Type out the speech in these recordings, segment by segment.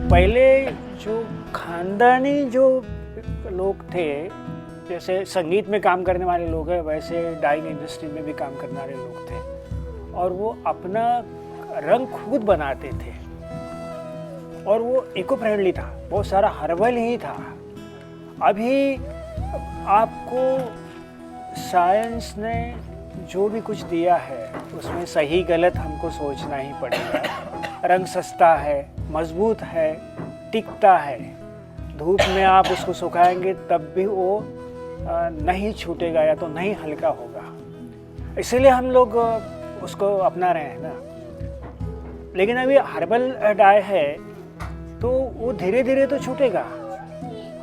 पहले जो खानदानी जो लोग थे, जैसे संगीत में काम करने वाले लोग हैं, वैसे डाइंग इंडस्ट्री में भी काम करने वाले लोग थे और वो अपना रंग खुद बनाते थे और वो इको फ्रेंडली था, बहुत सारा हर्बल ही था। अभी आपको साइंस ने जो भी कुछ दिया है उसमें सही गलत हमको सोचना ही पड़ेगा। रंग सस्ता है, मजबूत है, टिकता है, धूप में आप उसको सुखाएंगे तब भी वो नहीं छूटेगा या तो नहीं हल्का होगा, इसीलिए हम लोग उसको अपना रहे हैं ना। लेकिन अभी हर्बल डाई है तो वो धीरे धीरे तो छूटेगा।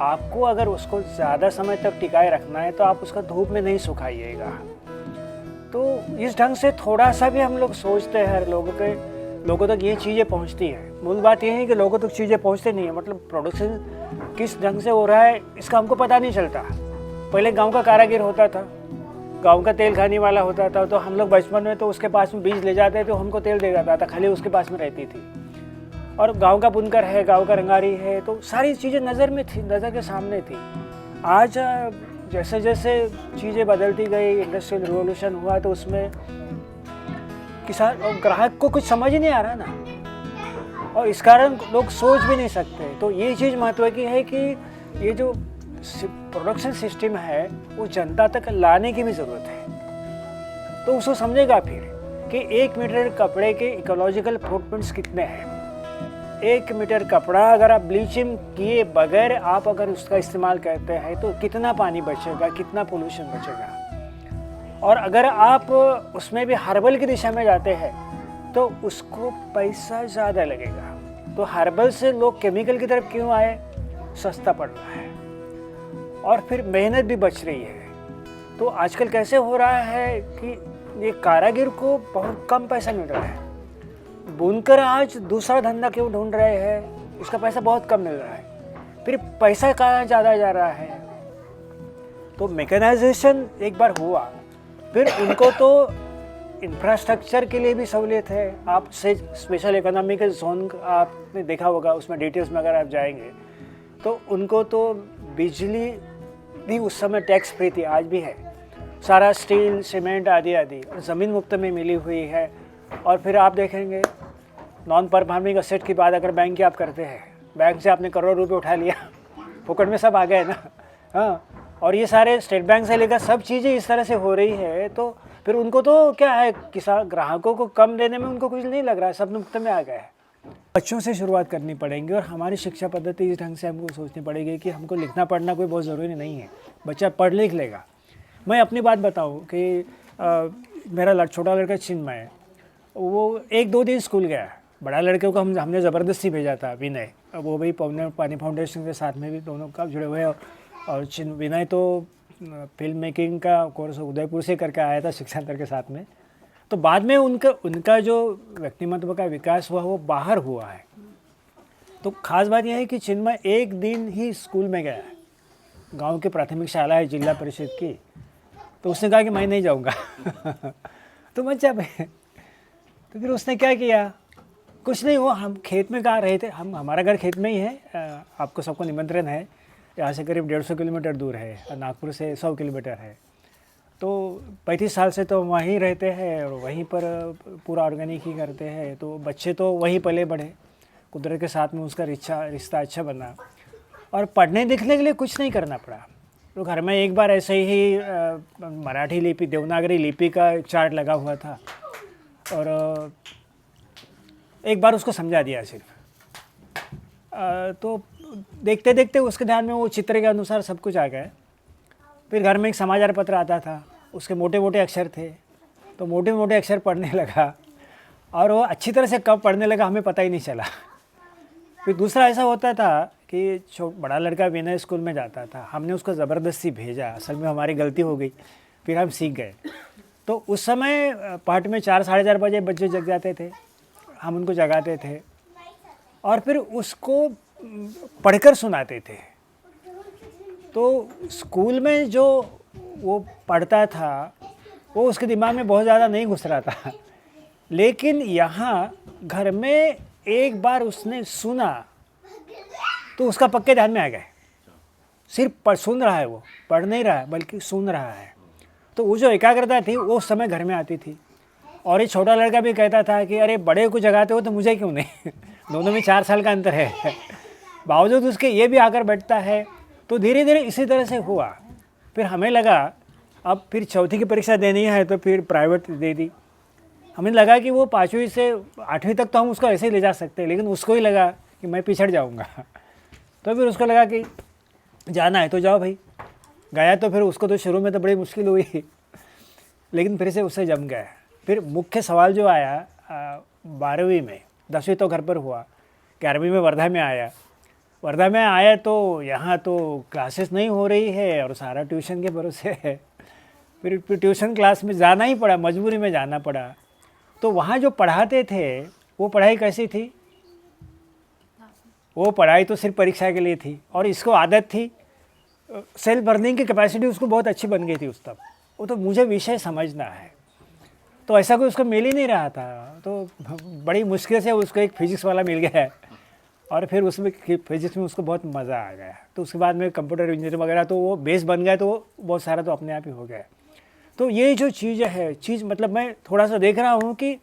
आपको अगर उसको ज़्यादा समय तक टिकाए रखना है तो आप उसका धूप में नहीं सुखाइएगा। तो इस ढंग से थोड़ा सा भी हम लोग सोचते हैं, लोगों तक ये चीज़ें पहुंचती है। मूल बात यह है कि लोगों तक चीज़ें पहुंचते नहीं है, मतलब प्रोडक्शन किस ढंग से हो रहा है इसका हमको पता नहीं चलता। पहले गांव का कारागिर होता था, गांव का तेल खाने वाला होता था, तो हम लोग बचपन में तो उसके पास में बीज ले जाते थे, तो हमको तेल दे जाता था, खली उसके पास में रहती थी। और गांव का बुनकर है, गांव का रंगारी है, तो सारी चीज़ें नज़र में थी, नज़र के सामने थी। आज जैसे जैसे चीज़ें बदलती गई, इंडस्ट्रियल रिवॉल्यूशन हुआ, तो उसमें किसान और ग्राहक को कुछ समझ ही नहीं आ रहा ना, और इस कारण लोग सोच भी नहीं सकते। तो ये चीज़ महत्व की है कि ये जो प्रोडक्शन सिस्टम है वो जनता तक लाने की भी ज़रूरत है। तो उसको समझेगा फिर कि 1 मीटर कपड़े के इकोलॉजिकल फुटप्रिंट्स कितने हैं। 1 मीटर कपड़ा अगर आप ब्लीचिंग किए बगैर आप अगर उसका इस्तेमाल करते हैं तो कितना पानी बचेगा, कितना पोल्यूशन बचेगा। और अगर आप उसमें भी हर्बल की दिशा में जाते हैं तो उसको पैसा ज़्यादा लगेगा। तो हर्बल से लोग केमिकल की तरफ क्यों आए? सस्ता पड़ रहा है और फिर मेहनत भी बच रही है। तो आजकल कैसे हो रहा है कि ये कारागिर को बहुत कम पैसा मिल रहा है, बुनकर आज दूसरा धंधा क्यों ढूंढ रहे हैं, उसका पैसा बहुत कम मिल रहा है, फिर पैसा कहाँ ज़्यादा जा रहा है। तो मैकेनाइजेशन एक बार हुआ, फिर उनको तो इंफ्रास्ट्रक्चर के लिए भी सहूलियत है। आप से स्पेशल इकोनॉमिकल जोन आपने देखा होगा, उसमें डिटेल्स में अगर आप जाएंगे तो उनको तो बिजली भी उस समय टैक्स फ्री थी, आज भी है। सारा स्टील, सीमेंट आदि आदि ज़मीन मुफ्त में मिली हुई है। और फिर आप देखेंगे नॉन परफॉर्मिंग असेट की बात अगर बैंक की आप करते हैं, बैंक से आपने करोड़ रुपए उठा लिया, पॉकेट में सब आ गए ना। हाँ, और ये सारे स्टेट बैंक से लेकर सब चीज़ें इस तरह से हो रही है, तो फिर उनको तो क्या है, किसान ग्राहकों को कम देने में उनको कुछ नहीं लग रहा है, सब मुफ्त में आ गए हैं। बच्चों से शुरुआत करनी पड़ेगी और हमारी शिक्षा पद्धति इस ढंग से हमको सोचनी पड़ेगी कि हमको लिखना पढ़ना कोई बहुत ज़रूरी नहीं है, बच्चा पढ़ लिख लेगा। मैं अपनी बात बताऊं कि मेरा छोटा लड़का चिन्मय है, वो 1-2 दिन स्कूल गया। बड़ा लड़के को हमने ज़बरदस्ती भेजा था, विनय, वो भी पानी फाउंडेशन के साथ में भी दोनों का जुड़े हुए हैं। और विनय तो फिल्म मेकिंग का कोर्स उदयपुर से करके आया था शिक्षांतर के साथ में। तो बाद में उनका जो व्यक्तिमत्व का विकास हुआ वो बाहर हुआ है। तो खास बात यह है कि चिन्मय 1 दिन ही स्कूल में गया है, गांव की प्राथमिक शाला है जिला परिषद की, तो उसने कहा कि मैं नहीं जाऊंगा। तो बच्चा तो फिर उसने क्या किया, कुछ नहीं, वो हम खेत में गा रहे थे, हमारा घर खेत में ही है, आपको सबको निमंत्रण है। यहाँ से करीब 150 किलोमीटर दूर है, नागपुर से 100 किलोमीटर है। तो 35 साल से तो वहीं रहते हैं और वहीं पर पूरा ऑर्गेनिक ही करते हैं। तो बच्चे तो वहीं पले बढ़े, कुदरत के साथ में उसका रिश्ता अच्छा बना और पढ़ने लिखने के लिए कुछ नहीं करना पड़ा। तो घर में एक बार ऐसे ही मराठी लिपि, देवनागरी लिपि का चार्ट लगा हुआ था और एक बार उसको समझा दिया सिर्फ। तो देखते देखते उसके ध्यान में वो चित्र के अनुसार सब कुछ आ गया। फिर घर में एक समाचार पत्र आता था, उसके मोटे मोटे अक्षर थे, तो मोटे मोटे अक्षर पढ़ने लगा और वो अच्छी तरह से कब पढ़ने लगा हमें पता ही नहीं चला। फिर दूसरा ऐसा होता था कि बड़ा लड़का विनय स्कूल में जाता था, हमने उसको ज़बरदस्ती भेजा, असल में हमारी गलती हो गई, फिर हम सीख गए। तो उस समय पहाट में 4-4:30 बजे बच्चे जग जाते थे, हम उनको जगाते थे और फिर उसको पढ़कर सुनाते थे। तो स्कूल में जो वो पढ़ता था वो उसके दिमाग में बहुत ज़्यादा नहीं घुस रहा था, लेकिन यहाँ घर में एक बार उसने सुना तो उसका पक्के ध्यान में आ गया है। सिर्फ सुन रहा है, वो पढ़ नहीं रहा है बल्कि सुन रहा है। तो वो जो एकाग्रता थी वो उस समय घर में आती थी। और ये छोटा लड़का भी कहता था कि अरे बड़े को जगाते हो तो मुझे क्यों नहीं दोनों में 4 साल का अंतर है। बावजूद उसके ये भी आकर बैठता है। तो धीरे धीरे इसी तरह से हुआ। फिर हमें लगा अब फिर चौथी की परीक्षा देनी है तो फिर प्राइवेट दे दी। हमें लगा कि वो 5वीं से 8वीं तक तो हम उसको ऐसे ही ले जा सकते हैं, लेकिन उसको ही लगा कि मैं पिछड़ जाऊंगा। तो फिर उसको लगा कि जाना है तो जाओ भाई। गया तो फिर उसको तो शुरू में तो बड़ी मुश्किल हुई, लेकिन फिर से उससे जम गया। फिर मुख्य सवाल जो आया 12वीं में, 10वीं तो घर पर हुआ, 11वीं में वर्धा में आया। वर्धा में आया तो यहाँ तो क्लासेस नहीं हो रही है और सारा ट्यूशन के भरोसे है। फिर ट्यूशन क्लास में जाना ही पड़ा, मजबूरी में जाना पड़ा। तो वहाँ जो पढ़ाते थे वो पढ़ाई कैसी थी? वो पढ़ाई तो सिर्फ परीक्षा के लिए थी। और इसको आदत थी, सेल्फ लर्निंग की कैपेसिटी उसको बहुत अच्छी बन गई थी उस तब। वो तो मुझे विषय समझना है, तो ऐसा कोई उसको मिल ही नहीं रहा था। तो बड़ी मुश्किल से उसको एक फिजिक्स वाला मिल गया है और फिर उसमें फिजिक्स में उसको बहुत मज़ा आ गया। तो उसके बाद में कंप्यूटर इंजीनियर वगैरह तो वो बेस बन गया, तो बहुत सारा तो अपने आप ही हो गया। तो ये जो चीज़ है, मतलब मैं थोड़ा सा देख रहा हूँ कि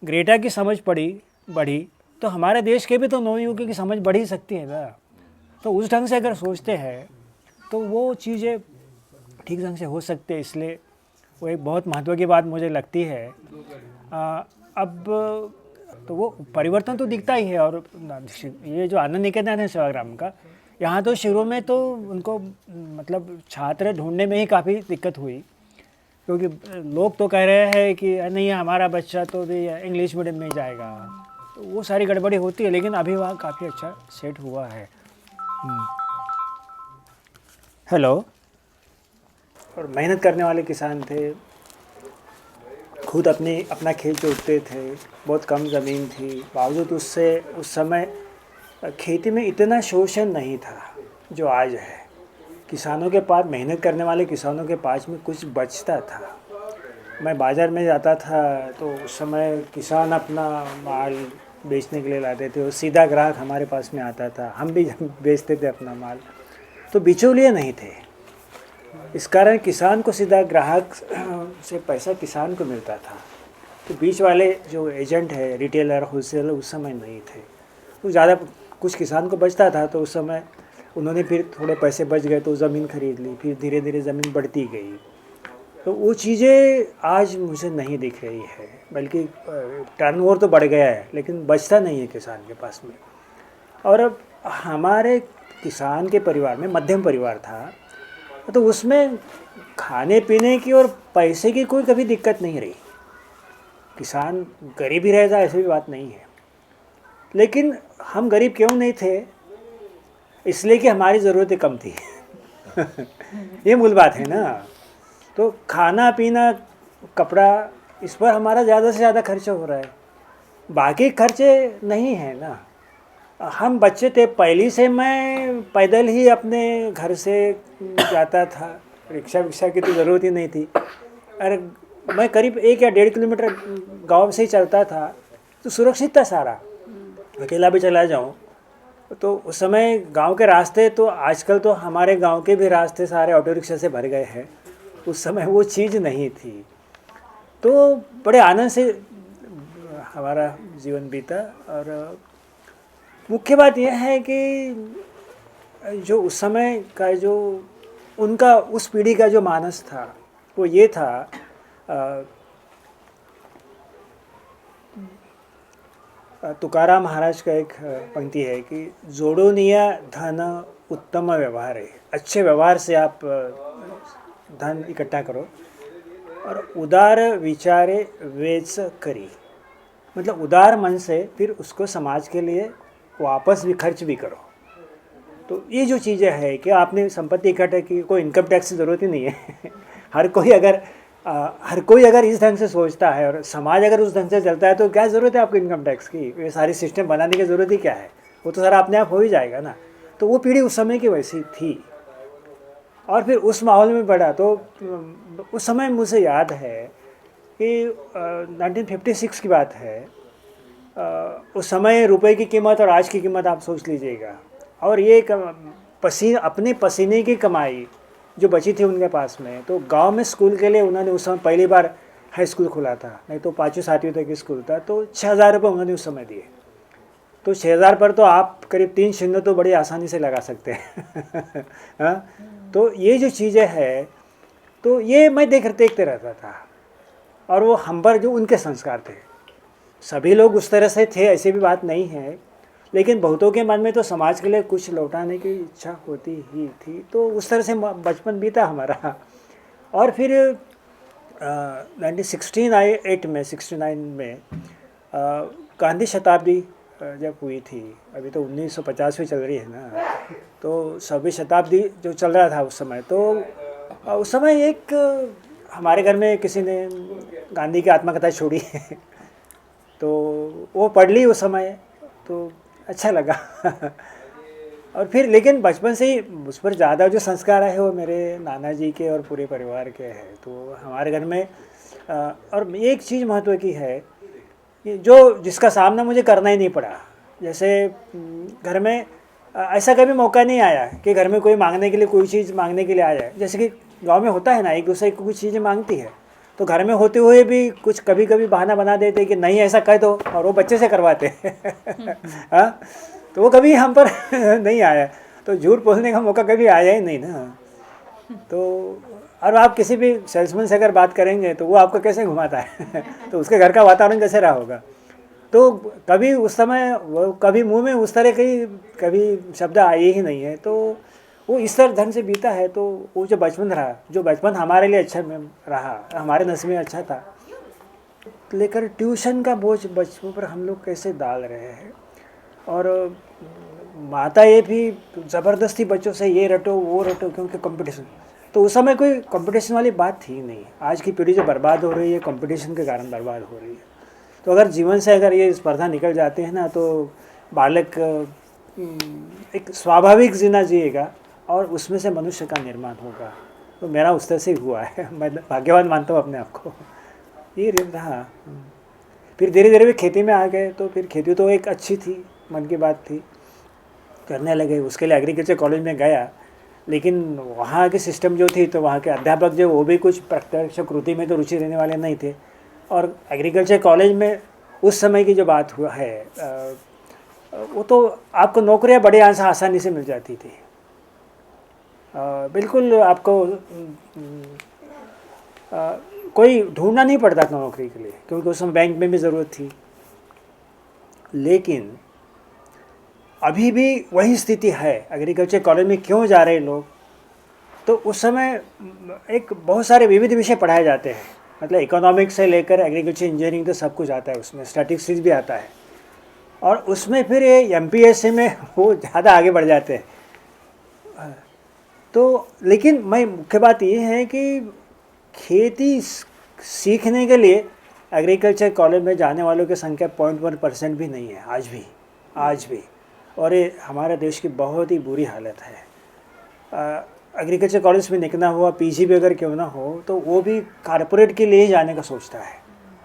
ग्रेटा की समझ बढ़ी तो हमारे देश के भी तो नवयुवकों की समझ बढ़ ही सकती है ना। तो उस ढंग से अगर सोचते हैं तो वो चीज़ें ठीक ढंग से हो सकते हैं। इसलिए वो एक बहुत महत्व की बात मुझे लगती है। अब तो वो परिवर्तन तो दिखता ही है। और ये जो आनंद निकेतन है सेवाग्राम का, यहाँ तो शुरू में तो उनको मतलब छात्र ढूंढने में ही काफ़ी दिक्कत हुई, क्योंकि लोग तो कह रहे हैं कि नहीं हमारा बच्चा तो भी इंग्लिश मीडियम में जाएगा। तो वो सारी गड़बड़ी होती है, लेकिन अभी वहाँ काफ़ी अच्छा सेट हुआ है। हेलो। और मेहनत करने वाले किसान थे, खुद अपना खेत जोतते थे, बहुत कम ज़मीन थी, बावजूद उससे उस समय खेती में इतना शोषण नहीं था जो आज है। किसानों के पास, मेहनत करने वाले किसानों के पास में कुछ बचता था। मैं बाज़ार में जाता था तो उस समय किसान अपना माल बेचने के लिए लाते थे और सीधा ग्राहक हमारे पास में आता था, हम भी बेचते थे अपना माल। तो बिचौलिए नहीं थे, इस कारण किसान को सीधा ग्राहक से पैसा किसान को मिलता था। तो बीच वाले जो एजेंट है, रिटेलर, होलसेलर, उस समय नहीं थे। तो ज़्यादा कुछ किसान को बचता था, तो उस समय उन्होंने फिर थोड़े पैसे बच गए तो ज़मीन खरीद ली, फिर धीरे धीरे ज़मीन बढ़ती गई। तो वो चीज़ें आज मुझे नहीं दिख रही है, बल्कि टर्नओवर तो बढ़ गया है लेकिन बचता नहीं है किसान के पास में। और अब हमारे किसान के परिवार में मध्यम परिवार था, तो उसमें खाने पीने की और पैसे की कोई कभी दिक्कत नहीं रही। किसान गरीब ही रहता, ऐसी भी बात नहीं है। लेकिन हम गरीब क्यों नहीं थे? इसलिए कि हमारी ज़रूरतें कम थी। ये मूल बात है ना। तो खाना पीना कपड़ा, इस पर हमारा ज़्यादा से ज़्यादा खर्चा हो रहा है, बाकी खर्चे नहीं है ना। हम बच्चे थे, पहली से मैं पैदल ही अपने घर से जाता था, रिक्शा विक्शा की तो ज़रूरत ही नहीं थी। अरे मैं करीब 1 या 1.5 किलोमीटर गांव से ही चलता था, तो सुरक्षित था सारा। अकेला भी चला जाऊं तो उस समय गांव के रास्ते, तो आजकल तो हमारे गांव के भी रास्ते सारे ऑटो रिक्शा से भर गए हैं, उस समय वो चीज़ नहीं थी। तो बड़े आनंद से हमारा जीवन बीता। और मुख्य बात यह है कि जो उस समय का जो उनका, उस पीढ़ी का जो मानस था वो ये था, तुकाराम महाराज का एक पंक्ति है कि जोड़ोनिया धन उत्तम व्यवहार है। अच्छे व्यवहार से आप धन इकट्ठा करो और उदार विचारे वेच करी, मतलब उदार मन से फिर उसको समाज के लिए वापस भी खर्च भी करो। तो ये जो चीज़ें है कि आपने संपत्ति इकट्ठा की, कोई इनकम टैक्स की ज़रूरत ही नहीं है। हर कोई अगर इस ढंग से सोचता है और समाज अगर उस ढंग से चलता है, तो क्या ज़रूरत है आपको इनकम टैक्स की? ये सारी सिस्टम बनाने की ज़रूरत ही क्या है? वो तो सारा अपने आप हो ही जाएगा ना। तो वो पीढ़ी उस समय की वैसी थी और फिर उस माहौल में बढ़ा। तो उस समय मुझे याद है कि 1956 की बात है। उस समय रुपए की कीमत और आज की कीमत आप सोच लीजिएगा। और ये अपने पसीने की कमाई जो बची थी उनके पास में, तो गांव में स्कूल के लिए उन्होंने उस समय पहली बार हाई स्कूल खुला था, नहीं तो 5वीं 7वीं तक स्कूल था, तो 6,000 रुपये उन्होंने उस समय दिए। तो 6,000 पर तो आप करीब 3 शून्य तो बड़ी आसानी से लगा सकते हैं। हाँ, तो ये जो चीज़ें हैं, तो ये मैं देखते रहता था। और वो हम पर जो उनके संस्कार थे, सभी लोग उस तरह से थे ऐसी भी बात नहीं है, लेकिन बहुतों के मन में तो समाज के लिए कुछ लौटाने की इच्छा होती ही थी। तो उस तरह से बचपन बीता हमारा। और फिर 1969 में गांधी शताब्दी जब हुई थी, अभी तो 1950वीं चल रही है ना, तो 100वीं शताब्दी जो चल रहा था उस समय, तो उस समय एक हमारे घर में किसी ने गांधी की आत्मकथा छोड़ी। तो वो पढ़ ली उस समय, तो अच्छा लगा। और फिर लेकिन बचपन से ही उस पर ज़्यादा जो संस्कार है वो मेरे नाना जी के और पूरे परिवार के हैं। तो हमारे घर में और एक चीज़ महत्व की है कि जो जिसका सामना मुझे करना ही नहीं पड़ा, जैसे घर में ऐसा कभी मौका नहीं आया कि घर में कोई मांगने के लिए कोई चीज़ मांगने के लिए आ जाए। जैसे कि गांव में होता है ना, एक दूसरे को कुछ चीज़ें मांगती है, तो घर में होते हुए भी कुछ कभी कभी बहाना बना देते कि नहीं ऐसा कह दो, और वो बच्चे से करवाते। हाँ, तो वो कभी हम पर नहीं आया, तो झूठ बोलने का मौका कभी आया ही नहीं ना। तो और आप किसी भी सेल्समैन से अगर बात करेंगे तो वो आपको कैसे घुमाता है। तो उसके घर का वातावरण कैसे रहा होगा। तो कभी उस समय वो कभी मुंह में उस तरह की कभी शब्द आए ही नहीं है। तो वो इस तरह ढंग से बीता है। तो वो जो बचपन रहा, जो बचपन हमारे लिए अच्छा रहा, हमारे नस्ल में अच्छा था, लेकर ट्यूशन का बोझ बच्चों पर हम लोग कैसे डाल रहे हैं। और माता ये भी ज़बरदस्ती बच्चों से ये रटो वो रटो, क्योंकि कंपटीशन, तो उस समय कोई कंपटीशन वाली बात थी नहीं। आज की पीढ़ी जो बर्बाद हो रही है कंपटीशन के कारण बर्बाद हो रही है। तो अगर जीवन से अगर ये स्पर्धा निकल जाते हैं ना, तो बालक एक स्वाभाविक जीना जिएगा और उसमें से मनुष्य का निर्माण होगा। तो मेरा उस तरह से हुआ है, मैं भाग्यवान मानता हूँ अपने आप को। ये रहा। फिर धीरे धीरे भी खेती में आ गए, तो फिर खेती तो एक अच्छी थी, मन की बात थी, करने लगे। उसके लिए एग्रीकल्चर कॉलेज में गया, लेकिन वहाँ के सिस्टम जो थी, तो वहाँ के अध्यापक जो वो भी कुछ प्रत्यक्ष कृति में तो रुचि लेने वाले नहीं थे। और एग्रीकल्चर कॉलेज में उस समय की जो बात हुआ है, वो तो आपको नौकरियाँ बड़े आसानी से मिल जाती थी। बिल्कुल आपको कोई ढूंढना नहीं पड़ता था नौकरी के लिए, क्योंकि उस समय बैंक में भी ज़रूरत थी। लेकिन अभी भी वही स्थिति है। एग्रीकल्चर कॉलेज में क्यों जा रहे लोग, तो उस समय एक बहुत सारे विविध विषय पढ़ाए जाते हैं, मतलब इकोनॉमिक्स से लेकर एग्रीकल्चर इंजीनियरिंग तो सब कुछ आता है उसमें, स्टैटिस्टिक्स भी आता है। और उसमें फिर ये MPSC में वो ज़्यादा आगे बढ़ जाते हैं। तो लेकिन मैं मुख्य बात ये है कि खेती सीखने के लिए एग्रीकल्चर कॉलेज में जाने वालों की संख्या 0.1% भी नहीं है आज भी। और ये हमारे देश की बहुत ही बुरी हालत है। एग्रीकल्चर कॉलेज में निकलना हुआ, PG भी अगर क्यों ना हो, तो वो भी कारपोरेट के लिए ही जाने का सोचता है,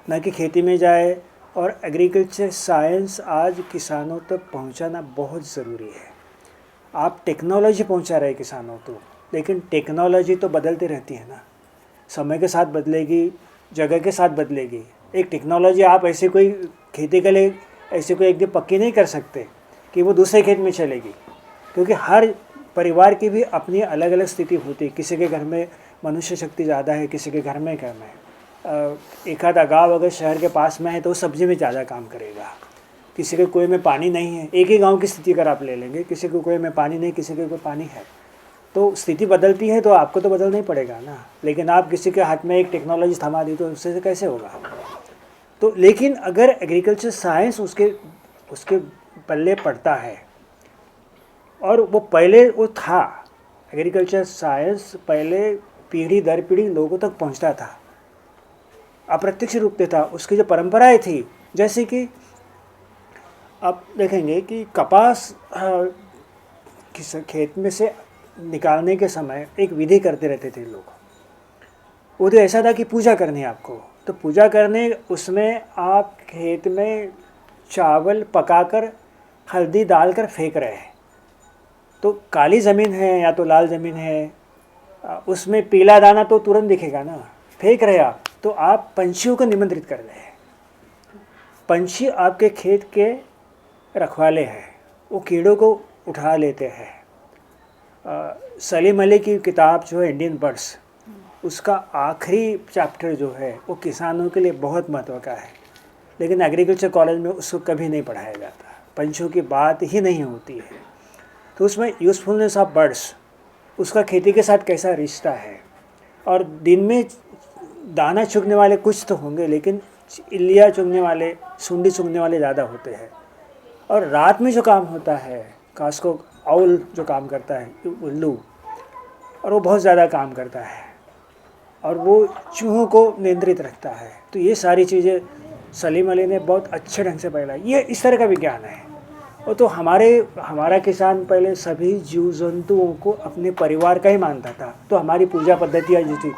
न कि खेती में जाए। और एग्रीकल्चर साइंस आज किसानों तक पहुंचाना बहुत ज़रूरी है। आप टेक्नोलॉजी पहुंचा रहे किसानों को, लेकिन टेक्नोलॉजी तो बदलती रहती है ना, समय के साथ बदलेगी, जगह के साथ बदलेगी। एक टेक्नोलॉजी आप ऐसे कोई खेती के लिए ऐसे कोई एक दिन पक्की नहीं कर सकते कि वो दूसरे खेत में चलेगी, क्योंकि हर परिवार की भी अपनी अलग अलग स्थिति होती है। किसी के घर में मनुष्य शक्ति ज़्यादा है, किसी के घर में कम है। एक आधा गाँव अगर शहर के पास में है तो सब्जी में ज़्यादा काम करेगा। किसी के कुएं में पानी नहीं है, एक ही गांव की स्थिति अगर आप ले लेंगे, किसी के कुएं में पानी नहीं, किसी के कुएं पानी है, तो स्थिति बदलती है, तो आपको तो बदलना ही पड़ेगा ना। लेकिन आप किसी के हाथ में एक टेक्नोलॉजी थमा दी तो उससे कैसे होगा। तो लेकिन अगर एग्रीकल्चर साइंस उसके पल्ले पड़ता है, और वो पहले वो था, एग्रीकल्चर साइंस पहले पीढ़ी दर पीढ़ी लोगों तक पहुंचता था, अप्रत्यक्ष रूप से था। उसकी जो परंपराएं थी, जैसे कि आप देखेंगे कि कपास किस खेत में से निकालने के समय एक विधि करते रहते थे लोग। वो तो ऐसा था कि पूजा करनी है आपको, तो पूजा करने उसमें आप खेत में चावल पकाकर हल्दी डालकर फेंक रहे हैं, तो काली ज़मीन है या तो लाल ज़मीन है, उसमें पीला दाना तो तुरंत दिखेगा ना, फेंक रहे आप तो आप पंछियों को निमंत्रित कर रहे हैं। पंछी आपके खेत के रखवाले हैं, वो कीड़ों को उठा लेते हैं। सलीम अली की किताब जो है इंडियन बर्ड्स, उसका आखिरी चैप्टर जो है वो किसानों के लिए बहुत महत्व का है, लेकिन एग्रीकल्चर कॉलेज में उसको कभी नहीं पढ़ाया जाता, पंछियों की बात ही नहीं होती है। तो उसमें यूज़फुलनेस ऑफ बर्ड्स, उसका खेती के साथ कैसा रिश्ता है। और दिन में दाना चुगने वाले कुछ तो होंगे, लेकिन इल्लियाँ चुगने वाले, सुंडी चुगने वाले ज़्यादा होते हैं। और रात में जो काम होता है, खास को आउल जो काम करता है, उल्लू, और वो बहुत ज़्यादा काम करता है और वो चूहों को नियंत्रित रखता है। तो ये सारी चीज़ें सलीम अली ने बहुत अच्छे ढंग से पढ़ा। ये इस तरह का विज्ञान है। वो तो हमारा किसान पहले सभी जीव जंतुओं को अपने परिवार का ही मानता था। तो हमारी पूजा पद्धतियाँ जो थी,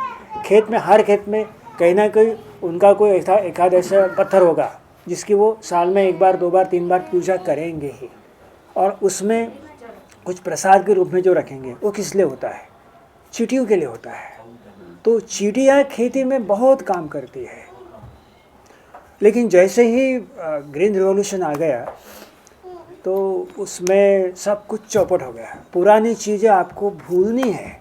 खेत में, हर खेत में कहीं ना कहीं उनका कोई एक आध ऐसा पत्थर होगा जिसकी वो साल में 1 बार 2 बार 3 बार पूजा करेंगे ही। और उसमें कुछ प्रसाद के रूप में जो रखेंगे वो किस लिए होता है? चींटियों के लिए होता है। तो चींटियाँ खेती में बहुत काम करती है। लेकिन जैसे ही ग्रीन रिवॉल्यूशन आ गया तो उसमें सब कुछ चौपट हो गया। पुरानी चीज़ें आपको भूलनी है।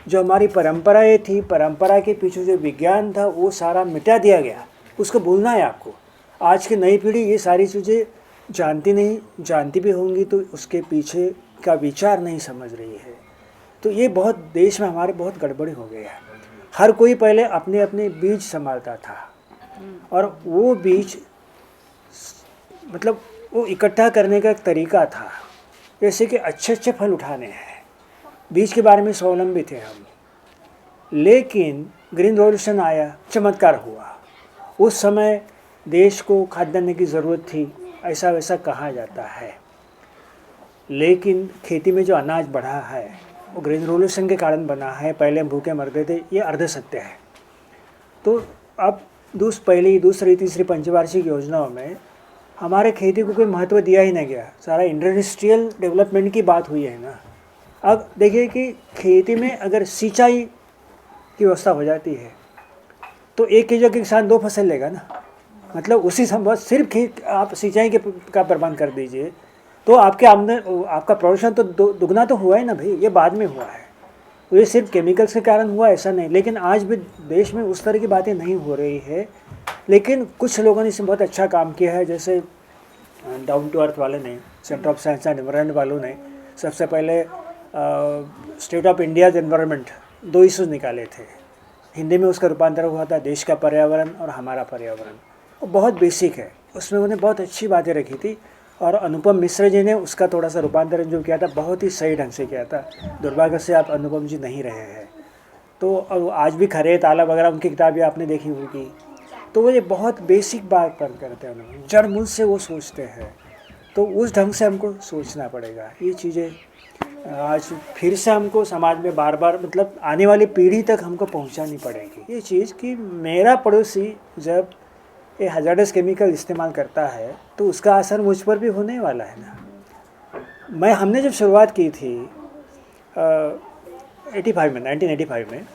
जो हमारी परंपराएं थी, परंपरा के पीछे जो विज्ञान था, वो सारा मिटा दिया गया। उसको भूलना है आपको। आज की नई पीढ़ी ये सारी चीज़ें जानती भी होंगी तो उसके पीछे का विचार नहीं समझ रही है। तो ये बहुत देश में हमारे बहुत गड़बड़ी हो गई है। हर कोई पहले अपने अपने बीज संभालता था और वो बीज मतलब वो इकट्ठा करने का एक तरीका था, जैसे कि अच्छे अच्छे फल उठाने हैं। बीज के बारे में स्वावलंबी थे हम। लेकिन ग्रीन रिवॉल्यूशन आया, चमत्कार हुआ। उस समय देश को खाद्यान्न की ज़रूरत थी, ऐसा वैसा कहा जाता है। लेकिन खेती में जो अनाज बढ़ा है वो ग्रीन रिवॉल्यूशन के कारण बना है। पहले हम भूखे मरते थे, ये अर्ध सत्य है। तो अब पहली, दूसरी, तीसरी पंचवार्षिक योजनाओं में हमारे खेती को कोई महत्व दिया ही नहीं गया। सारा इंडस्ट्रियल डेवलपमेंट की बात हुई है ना। अब देखिए कि खेती में अगर सिंचाई की व्यवस्था हो जाती है तो एक की जगह किसान 2 फसल लेगा ना। मतलब उसी समय सिर्फ आप सिंचाई का प्रबंध कर दीजिए तो आपका प्रोडक्शन तो दुगना तो हुआ है ना भाई। ये बाद में हुआ है, तो ये सिर्फ केमिकल्स के कारण हुआ ऐसा नहीं। लेकिन आज भी देश में उस तरह की बातें नहीं हो रही है। लेकिन कुछ लोगों ने इसमें बहुत अच्छा काम किया है, जैसे डाउन टू अर्थ वाले ने, centre of science and environment वालों ने सबसे पहले state of India's environment 2 issues निकाले थे। हिंदी में उसका रूपांतरण हुआ था देश का पर्यावरण और हमारा पर्यावरण। वो बहुत बेसिक है, उसमें उन्होंने बहुत अच्छी बातें रखी थी। और अनुपम मिश्र जी ने उसका थोड़ा सा रूपांतरण जो किया था बहुत ही सही ढंग से किया था। दुर्भाग्य से आप अनुपम जी नहीं रहे हैं। तो आज भी खरे ताला वगैरह उनकी किताबें आपने देखी होगी। तो वो ये बहुत बेसिक बात पर करते हैं, उन्होंने जड़ मूल से वो सोचते हैं। तो उस ढंग से हमको सोचना पड़ेगा। ये चीज़ें आज फिर से हमको समाज में बार बार मतलब आने वाली पीढ़ी तक हमको पहुंचानी पड़ेगी ये चीज़ कि मेरा पड़ोसी जब ये हजार्डस केमिकल इस्तेमाल करता है तो उसका असर मुझ पर भी होने वाला है ना। हमने जब शुरुआत की थी 1985 में,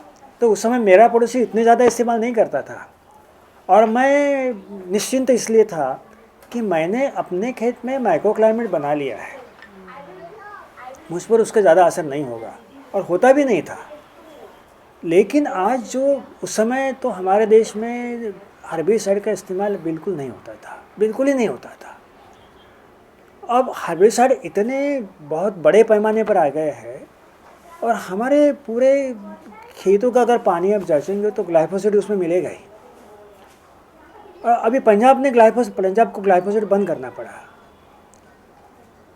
तो उस समय मेरा पड़ोसी इतने ज़्यादा इस्तेमाल नहीं करता था और मैं निश्चिंत इसलिए था कि मैंने अपने खेत में माइक्रो क्लाइमेट बना लिया है, मुझ पर उसका ज़्यादा असर नहीं होगा और होता भी नहीं था। लेकिन आज जो उस समय तो हमारे देश में हर्बिसाइड का इस्तेमाल बिल्कुल नहीं होता था, बिल्कुल ही नहीं होता था। अब हर्बिसाइड इतने बहुत बड़े पैमाने पर आ गए हैं और हमारे पूरे खेतों का अगर पानी आप जांचेंगे तो ग्लाइफोसेट उसमें मिलेगा ही। और अभी पंजाब को ग्लाइफोसेट बंद करना पड़ा।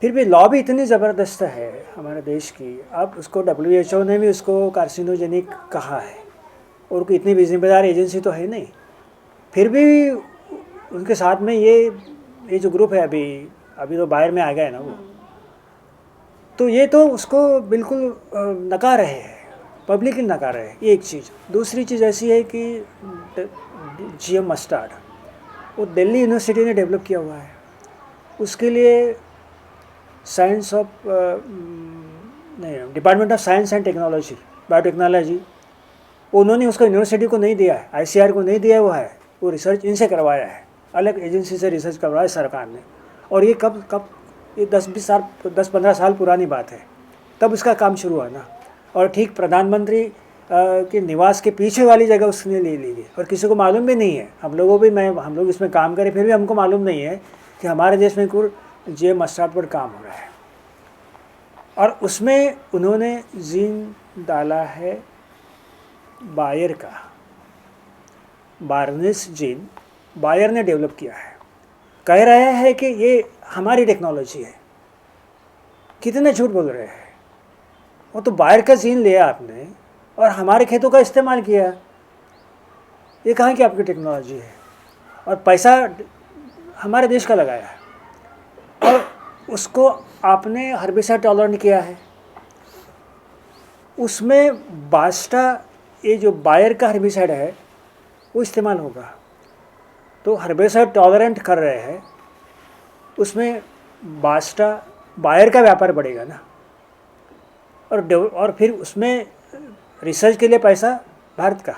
फिर भी लॉ भी इतनी ज़बरदस्त है हमारे देश की। अब उसको WHO ने भी उसको कार्सिनोजेनिक कहा है और कोई इतनी भी जिम्मेदार एजेंसी तो है नहीं। फिर भी उनके साथ में ये जो ग्रुप है अभी तो बाहर में आ गया है ना वो, तो ये तो उसको बिल्कुल नकार रहे हैं, पब्लिक ही नकार रहे हैं। ये एक चीज़। दूसरी चीज़ ऐसी है कि GM मस्टर्ड वो दिल्ली यूनिवर्सिटी ने डेवलप किया हुआ है। उसके लिए साइंस ऑफ नहीं, department of science and technology, biotechnology, उन्होंने उसको यूनिवर्सिटी को नहीं दिया है, आईसीआर को नहीं दिया हुआ है, वो रिसर्च इनसे करवाया है, अलग एजेंसी से रिसर्च करवाया सरकार ने। और ये कब कब ये 10-20 साल 10-15 साल पुरानी बात है, तब इसका काम शुरू हुआ ना। और ठीक प्रधानमंत्री के निवास के पीछे वाली जगह उसने ले ली है, और किसी को मालूम भी नहीं है। हम लोग इसमें काम करें, फिर भी हमको मालूम नहीं है कि हमारे देश में कुल जेएम मस्टार्ड पर काम हो रहा है। और उसमें उन्होंने जीन डाला है बायर का, बार्नेस जीन बायर ने डेवलप किया है। कह रहे हैं कि ये हमारी टेक्नोलॉजी है, कितने झूठ बोल रहे हैं। वो तो बायर का जीन लिया आपने और हमारे खेतों का इस्तेमाल किया, ये कहाँ की आपकी टेक्नोलॉजी है। और पैसा हमारे देश का लगाया है, और उसको आपने हर्बिसाइड टॉलरेंट किया है। उसमें बास्टा, ये जो बायर का हर्बिसाइड है वो इस्तेमाल होगा। तो हर्बिसाइड टॉलरेंट कर रहे हैं, उसमें बास्टा बायर का व्यापार बढ़ेगा ना। और फिर उसमें रिसर्च के लिए पैसा भारत का।